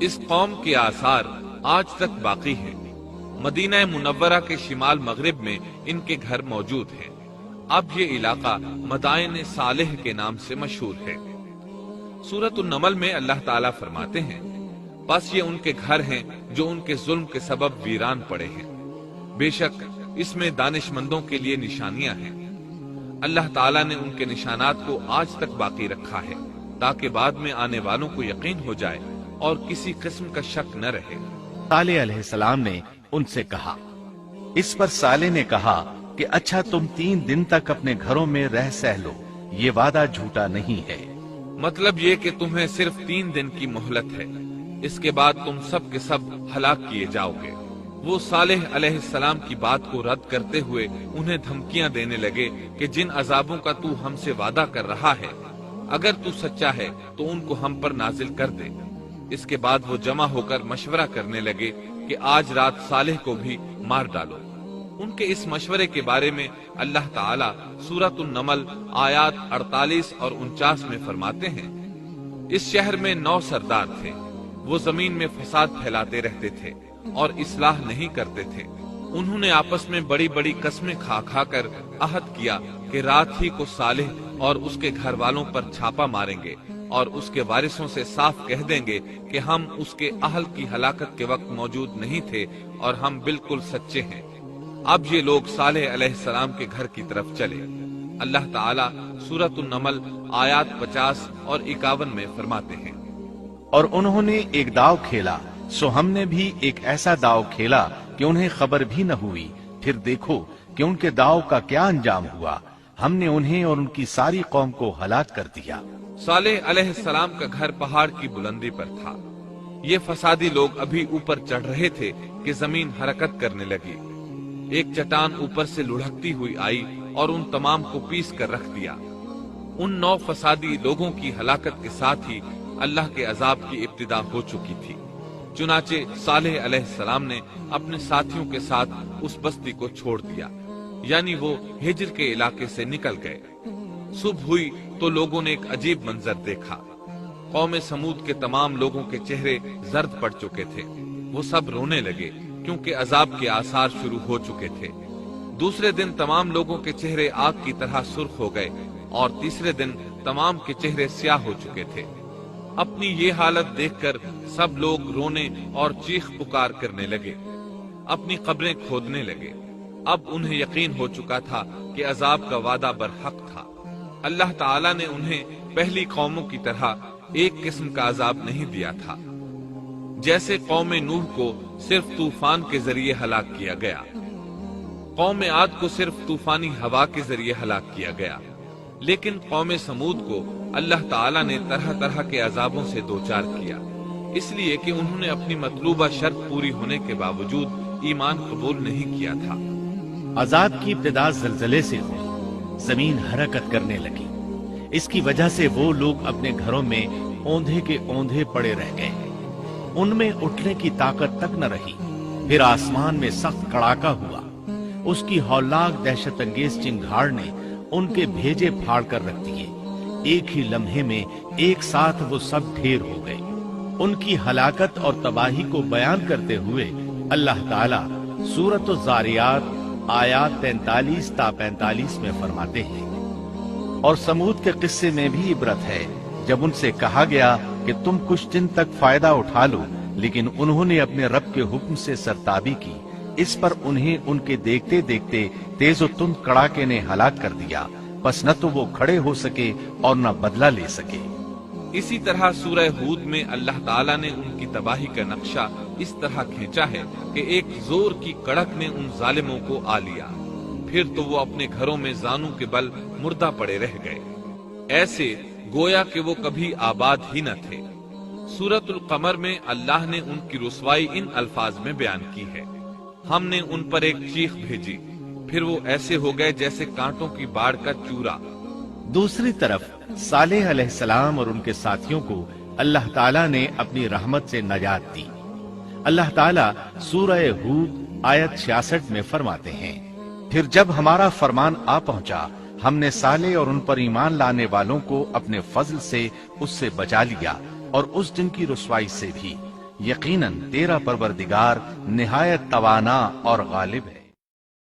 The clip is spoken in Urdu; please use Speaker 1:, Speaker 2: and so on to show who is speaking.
Speaker 1: اس قوم کے آثار آج تک باقی ہیں۔ مدینہ منورہ کے شمال مغرب میں ان کے گھر موجود ہیں۔ اب یہ علاقہ مدائن صالح کے نام سے مشہور ہے۔ سورۃ النمل میں اللہ تعالیٰ فرماتے ہیں، بس یہ ان کے گھر ہیں جو ان کے ظلم کے سبب ویران پڑے ہیں، بے شک اس میں دانش مندوں کے لیے نشانیاں ہیں۔ اللہ تعالیٰ نے ان کے نشانات کو آج تک باقی رکھا ہے تاکہ بعد میں آنے والوں کو یقین ہو جائے اور کسی قسم کا شک نہ رہے۔
Speaker 2: صالح علیہ السلام نے ان سے کہا۔ اس پر صالح نے کہا کہ اچھا تم 3 دن تک اپنے گھروں میں رہ سہ لو، یہ وعدہ جھوٹا نہیں ہے۔
Speaker 1: مطلب یہ کہ تمہیں صرف 3 دن کی مہلت ہے، اس کے بعد تم سب کے سب ہلاک کیے جاؤ گے۔ وہ صالح علیہ السلام کی بات کو رد کرتے ہوئے انہیں دھمکیاں دینے لگے کہ جن عذابوں کا تو ہم سے وعدہ کر رہا ہے، اگر تو سچا ہے تو ان کو ہم پر نازل کر دے۔ اس کے بعد وہ جمع ہو کر مشورہ کرنے لگے کہ آج رات صالح کو بھی مار ڈالو۔ ان کے اس مشورے کے بارے میں اللہ تعالیٰ سورۃ النمل آیات 48 اور 49 میں فرماتے ہیں، اس شہر میں 9 سردار تھے، وہ زمین میں فساد پھیلاتے رہتے تھے اور اصلاح نہیں کرتے تھے۔ انہوں نے آپس میں بڑی بڑی قسمیں کھا کھا کر عہد کیا کہ رات ہی کو صالح اور اس کے گھر والوں پر چھاپا ماریں گے اور اس کے وارثوں سے صاف کہہ دیں گے کہ ہم اس کے اہل کی ہلاکت کے وقت موجود نہیں تھے اور ہم بالکل سچے ہیں۔ اب یہ لوگ صالح علیہ السلام کے گھر کی طرف چلے۔ اللہ تعالیٰ سورۃ النمل آیات 50 اور 51 میں فرماتے ہیں،
Speaker 2: اور انہوں نے ایک داؤ کھیلا، سو ہم نے بھی ایک ایسا داؤ کھیلا کہ انہیں خبر بھی نہ ہوئی، پھر دیکھو کہ ان کے داؤ کا کیا انجام ہوا، ہم نے انہیں اور ان کی ساری قوم کو ہلاک کر دیا۔
Speaker 1: صالح علیہ السلام کا گھر پہاڑ کی بلندی پر تھا۔ یہ فسادی لوگ ابھی اوپر چڑھ رہے تھے کہ زمین حرکت کرنے لگی۔ ایک چٹان اوپر سے لڑھکتی ہوئی آئی اور ان تمام کو پیس کر رکھ دیا۔ ان 9 فسادی لوگوں کی ہلاکت کے ساتھ ہی اللہ کے عذاب کی ابتدا ہو چکی تھی۔ چنانچہ صالح علیہ السلام نے اپنے ساتھیوں کے ساتھ اس بستی کو چھوڑ دیا، یعنی وہ ہجر کے علاقے سے نکل گئے۔ صبح ہوئی تو لوگوں نے ایک عجیب منظر دیکھا۔ قوم سمود کے تمام لوگوں کے چہرے زرد پڑ چکے تھے، وہ سب رونے لگے کیونکہ عذاب کے آثار شروع ہو چکے تھے۔ دوسرے دن تمام لوگوں کے چہرے آگ کی طرح سرخ ہو گئے اور تیسرے دن تمام کے چہرے سیاہ ہو چکے تھے۔ اپنی یہ حالت دیکھ کر سب لوگ رونے اور چیخ پکار کرنے لگے، اپنی قبریں کھودنے لگے۔ اب انہیں یقین ہو چکا تھا کہ عذاب کا وعدہ برحق تھا۔ اللہ تعالیٰ نے انہیں پہلی قوموں کی طرح ایک قسم کا عذاب نہیں دیا تھا، جیسے قوم نوح کو صرف طوفان کے ذریعے ہلاک کیا گیا، قوم عاد کو صرف طوفانی ہوا کے ذریعے ہلاک کیا گیا، لیکن قوم سمود کو اللہ تعالیٰ نے طرح طرح کے عذابوں سے دوچار کیا، اس لیے کہ انہوں نے اپنی مطلوبہ شرط پوری ہونے کے باوجود ایمان قبول نہیں کیا تھا۔
Speaker 2: عذاب کی ابتدا زلزلے سے ہوئی، زمین حرکت کرنے لگی، اس کی وجہ سے وہ لوگ اپنے گھروں میں اوندھے کے اوندھے پڑے رہ گئے، ان میں اٹھنے کی طاقت تک نہ رہی۔ پھر آسمان میں سخت کڑاکا ہوا، اس کی ہولناک دہشت انگیز چنگھاڑ نے ان کے بھیجے پھاڑ کر رکھ دیے، ایک ہی لمحے میں ایک ساتھ وہ سب ڈھیر ہو گئے۔ ان کی ہلاکت اور تباہی کو بیان کرتے ہوئے اللہ تعالیٰ سورۃ الذاریات آیات 43 تا 45 میں فرماتے ہیں، اور سمود کے قصے میں بھی عبرت ہے، جب ان سے کہا گیا کہ تم کچھ دن تک فائدہ اٹھا لو، لیکن انہوں نے اپنے رب کے حکم سے سرتابی کی، اس پر انہیں ان کے دیکھتے دیکھتے تیز و تند کڑاکے نے ہلاک کر دیا، پس نہ تو وہ کھڑے ہو سکے اور نہ بدلہ لے سکے۔
Speaker 1: اسی طرح سورہ ہود میں اللہ تعالیٰ نے ان کی تباہی کا نقشہ اس طرح کھینچا ہے کہ ایک زور کی کڑک نے ان ظالموں کو آ لیا، پھر تو وہ اپنے گھروں میں زانوں کے بل مردہ پڑے رہ گئے، ایسے گویا کہ وہ کبھی آباد ہی نہ تھے۔ سورۃ القمر میں اللہ نے ان کی رسوائی ان الفاظ میں بیان کی ہے، ہم نے ان پر ایک چیخ بھیجی، پھر وہ ایسے ہو گئے جیسے کانٹوں کی باڑ کا چورا۔
Speaker 2: دوسری طرف صالح علیہ السلام اور ان کے ساتھیوں کو اللہ تعالیٰ نے اپنی رحمت سے نجات دی۔ اللہ تعالیٰ سورہ ہود آیت 66 میں فرماتے ہیں، پھر جب ہمارا فرمان آ پہنچا، ہم نے صالح اور ان پر ایمان لانے والوں کو اپنے فضل سے اس سے بچا لیا اور اس دن کی رسوائی سے بھی، یقیناً تیرا پروردگار نہایت توانا اور غالب ہے۔